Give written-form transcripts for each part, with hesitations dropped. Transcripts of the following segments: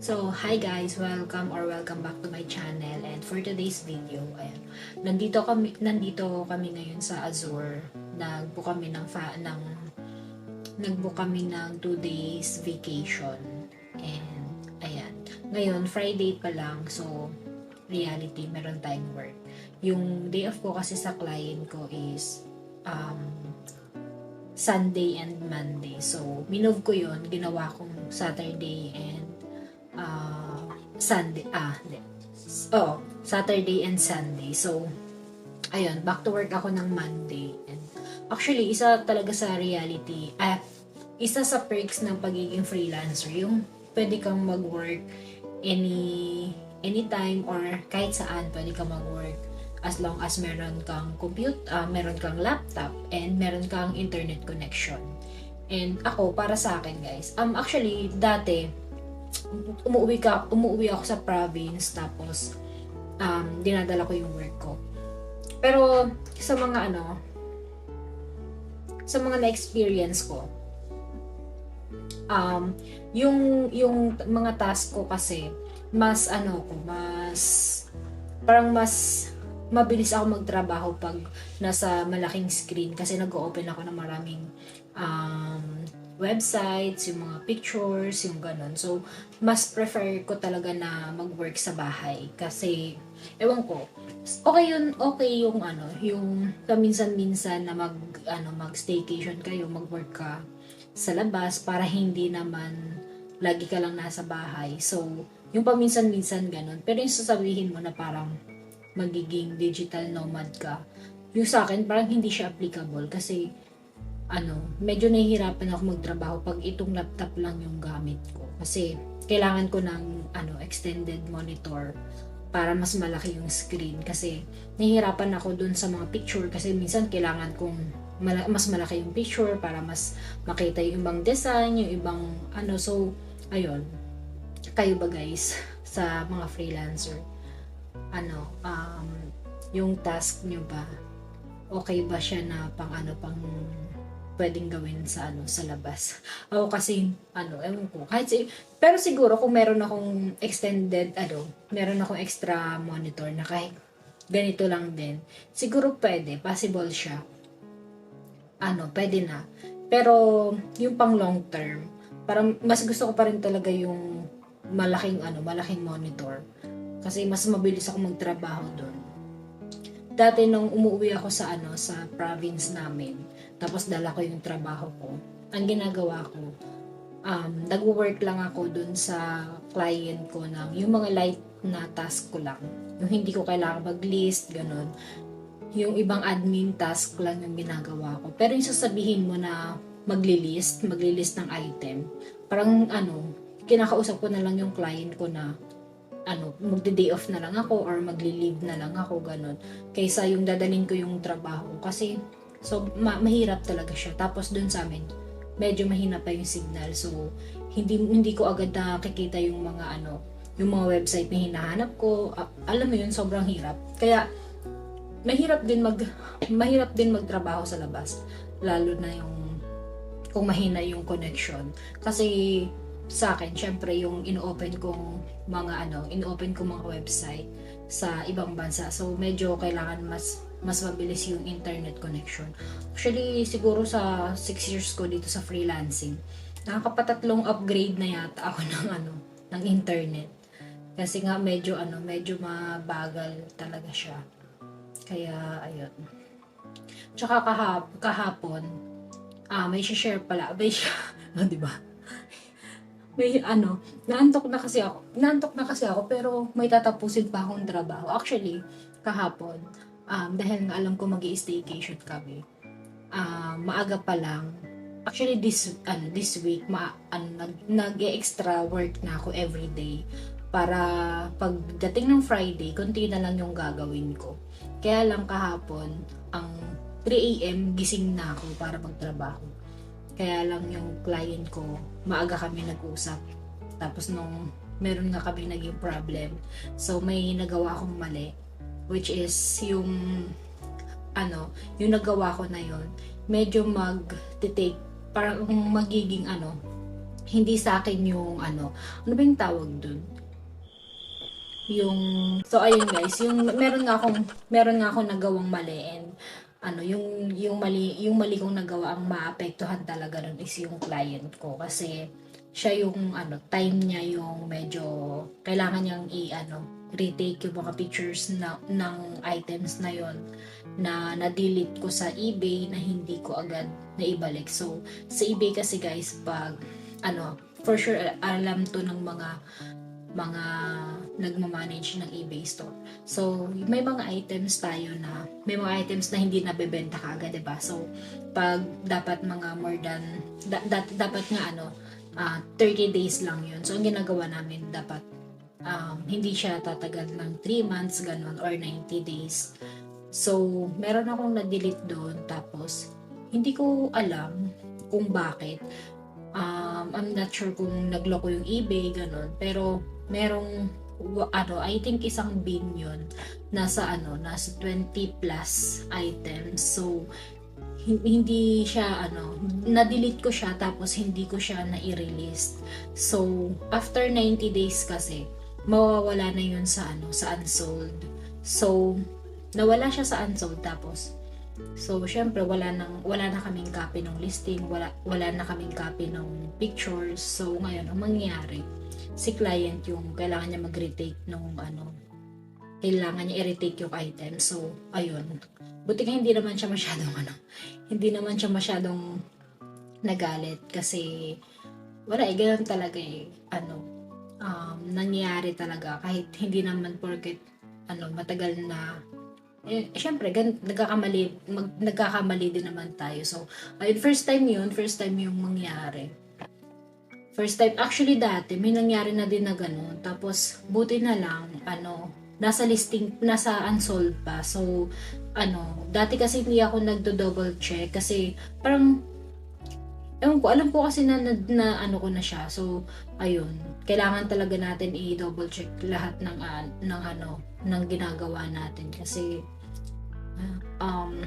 So, hi guys! Welcome back to my channel. And for today's video, ayan, nandito kami ngayon sa Azure. Nagbook kami ng 2 days vacation. And ayan, ngayon Friday pa lang, so reality meron tayong work. Yung day off ko kasi sa client ko is Sunday and Monday. So, minove ko yon, ginawa kong Saturday and Sunday, hindi. Saturday and Sunday. So, ayun, back to work ako ng Monday. And actually, isa talaga sa reality, isa sa perks ng pagiging freelancer, yung pwede kang mag-work anytime or kahit saan pwede kang mag-work as long as meron kang meron kang laptop, and meron kang internet connection. And ako, para sa akin guys, actually, dati, umuwi ako sa province, tapos dinadala ko yung work ko. Pero sa mga na-experience ko, yung mga task ko kasi mas parang mas mabilis ako magtrabaho pag nasa malaking screen, kasi nag-open ako ng maraming websites, yung mga pictures, yung ganun. So, mas prefer ko talaga na mag-work sa bahay kasi ewan ko, okay yung paminsan-minsan na mag-staycation kayo, mag-work ka sa labas para hindi naman lagi ka lang nasa bahay. So, yung paminsan-minsan ganun. Pero yung sasabihin mo na parang magiging digital nomad ka, yung sa akin parang hindi siya applicable kasi medyo nahihirapan ako magtrabaho pag itong laptop lang yung gamit ko. Kasi kailangan ko ng extended monitor para mas malaki yung screen. Kasi nahihirapan ako dun sa mga picture kasi minsan kailangan kong mas malaki yung picture para mas makita yung ibang design, yung ibang So, ayun. Kayo ba guys, sa mga freelancer, yung task nyo ba, okay ba siya na pang pwedeng gawin sa labas? Ako kasi ewan ko, pero siguro kung meron akong meron akong extra monitor na kahit ganito lang din, siguro possible siya. Pwede na. Pero yung pang long term, parang mas gusto ko pa rin talaga yung malaking monitor. Kasi mas mabilis ako magtrabaho doon. Dati nung umuwi ako sa province namin, tapos dala ko yung trabaho ko, ang ginagawa ko, nag-work lang ako dun sa client ko ng yung mga light na task ko lang. Yung hindi ko kailangan mag-list, ganun. Yung ibang admin task lang yung ginagawa ko. Pero yung sasabihin mo na maglilist ng item, parang kinakausap ko na lang yung client ko na magde-day off na lang ako or magli-leave na lang ako, ganun. Kaysa yung dadalhin ko yung trabaho. Kasi, mahirap talaga siya. Tapos dun sa amin, medyo mahina pa yung signal. So, hindi ko agad nakikita yung yung mga website na hinahanap ko. Alam mo yun, sobrang hirap. Kaya, mahirap din magtrabaho sa labas. Lalo na kung mahina yung connection. Kasi, sa akin, syempre yung ino-open kong mga website sa ibang bansa. So, medyo kailangan mas mabilis yung internet connection. Actually, siguro sa 6 years ko dito sa freelancing, nakakapatatlong upgrade na yata ako ng internet. Kasi nga medyo mabagal talaga siya. Kaya, ayun. Tsaka kahapon, may share pala. Di ba? May naantok na kasi ako pero may tatapusin pa akong trabaho. Actually, kahapon, dahil nga alam ko mag-i-staycation kami, maaga pa lang. Actually, this week, nag-extra work na ako everyday para pagdating ng Friday, konti na lang yung gagawin ko. Kaya lang kahapon, ang 3 a.m. gising na ako para magtrabaho. Kaya lang yung client ko, maaga kami nag-usap. Tapos nung meron nga kami naging problem, so may nagawa akong mali. Which is yung nagawa ko na yon, medyo parang magiging hindi sa akin yung ano ba yung tawag dun? Yung, so ayun guys, yung meron nga akong nagawang mali, and yung mali kong nagawa, ang maapektuhan talaga nun is yung client ko, kasi siya yung time niya yung medyo kailangan niyang retake yung mga pictures ng items na yon na na-delete ko sa eBay na hindi ko agad naibalik. So sa eBay kasi guys, pag for sure alam to ng mga nagmamanage ng eBay store. So, may mga items na hindi nabebenta kaagad, 'di ba? So, pag dapat mga more than dapat nga 30 days lang 'yun. So, ang ginagawa namin dapat hindi siya tatagal ng 3 months ganun or 90 days. So, meron akong na-delete doon, tapos hindi ko alam kung bakit. I'm not sure kung nagloko yung eBay, ganun. Pero, merong, I think isang bin yun. Nasa 20 plus items. So, hindi siya, na-delete ko siya, tapos hindi ko siya na-i-release. So, after 90 days kasi, mawawala na yun sa unsold. So, nawala siya sa unsold, tapos, so, syempre, wala na kaming copy ng listing, wala na kaming copy ng pictures. So, ngayon, ang mangyayari, si client yung kailangan niya mag-retake kailangan niya i-retake yung item. So, ayun. Buti nga hindi naman siya masyadong nagalit, kasi wala ganun talaga nangyayari talaga, kahit hindi naman porket matagal na syempre, nagkakamali din naman tayo. So, ayun, first time yung mangyari. First time, actually dati, may nangyari na din na ganun. Tapos, buti na lang, nasa listing, nasa unsold pa. So, dati kasi hindi ako nagdo-double check, kasi parang, ewan ko, alam ko kasi na ko na siya. So, ayun, kailangan talaga natin i-double check lahat ng ginagawa natin, kasi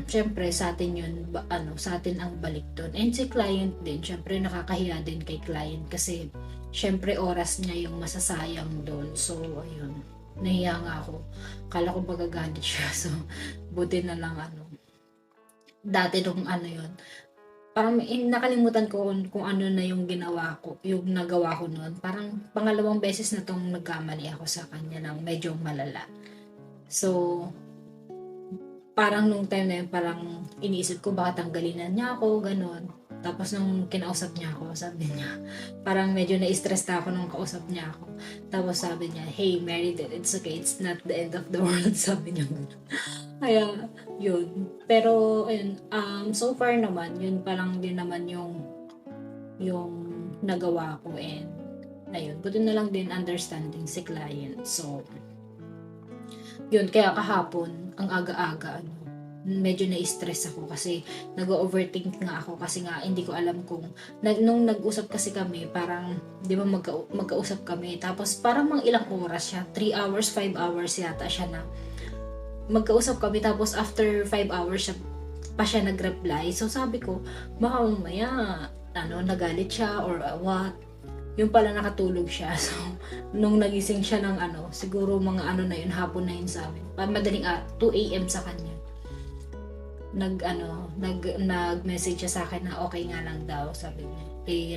syempre sa atin yun, sa atin ang balik doon. And si client din, syempre nakakahiya din kay client, kasi syempre oras niya yung masasayang doon. So, ayun, nahiya nga ako. Kala ko magagalit siya. So, buti na lang dati nung yun, parang nakalimutan ko kung ano na yung nagawa ko noon. Parang pangalawang beses na tong nagkamali ako sa kanya ng medyo malala. So, parang nung time na yun, parang iniisip ko baka tanggalin na niya ako, ganun. Tapos nung kinausap niya ako, sabi niya, parang medyo na-stress na ako nung kausap niya ako. Tapos sabi niya, hey, Mary, it's okay, it's not the end of the world, sabi niya. Kaya, yun. Pero, ayun, so far naman, yun parang din naman yung nagawa ko, and ayun, buti na lang din understanding si client. So, yun, kaya kahapon, ang aga-aga, medyo na-stress ako, kasi nag-overthink nga ako, kasi nga hindi ko alam kung nung nag-usap kasi kami, parang di ba magkausap kami, tapos parang mga ilang oras siya, 3 hours, 5 hours yata siya na magkausap kami, tapos after 5 hours pa siya nag-reply. So sabi ko, baka mamaya nagalit siya or what. Yung pala nakatulog siya. So, nung nagising siya ng siguro mga na yun, hapon na yun sa amin. Madaling 2 a.m. sa kanya. Nag-message siya sa akin na okay nga lang daw, sabi niya.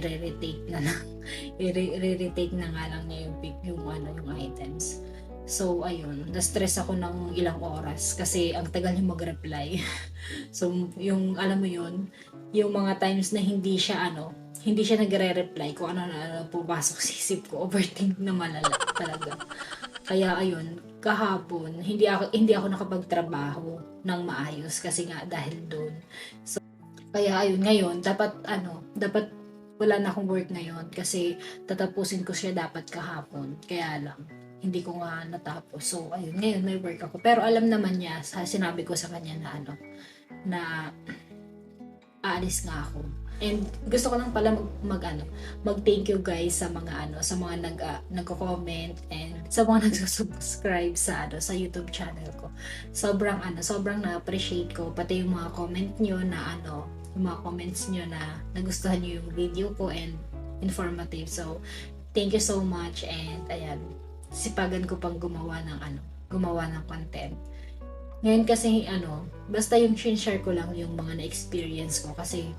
I-retake na lang. I-retake na nga lang niya yung items. So, ayun, na-stress ako ng ilang oras kasi ang tagal niya mag-reply. So, yung alam mo yun, yung mga times na hindi siya nagre-reply kung ano pupasok sa isip ko, overthink na malala talaga. Kaya ayun, kahapon hindi ako nakapagtrabaho ng maayos kasi nga dahil doon. So, kaya ayun, ngayon dapat wala na akong work ngayon kasi tatapusin ko siya dapat kahapon. Kaya lang hindi ko nga natapos. So ayun, ngayon may work ako. Pero alam naman niya, sinabi ko sa kanya na aalis nga ako. And gusto ko lang pala mag-thank you guys sa mga nagko-comment and sa mga nagsusubscribe sa YouTube channel ko. Sobrang na-appreciate ko pati yung mga comment niyo na yung mga comments niyo na nagustuhan niyo yung video ko, and informative. So, thank you so much and ayan, sipagan ko pang gumawa ng content. Ngayon kasi basta yung share ko lang yung mga na-experience ko kasi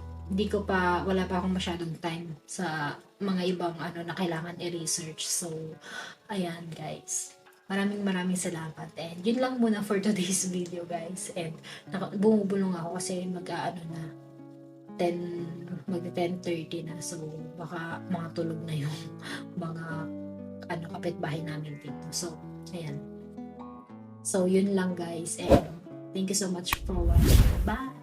wala pa akong masyadong time sa mga ibang na kailangan i-research. So, ayan guys. Maraming salamat. And yun lang muna for today's video guys. And bumubulong ako kasi mag-10:30 na. So, baka mga tulog na yung mga kapitbahay namin dito. So, ayan. So, yun lang guys. And thank you so much for watching. Bye!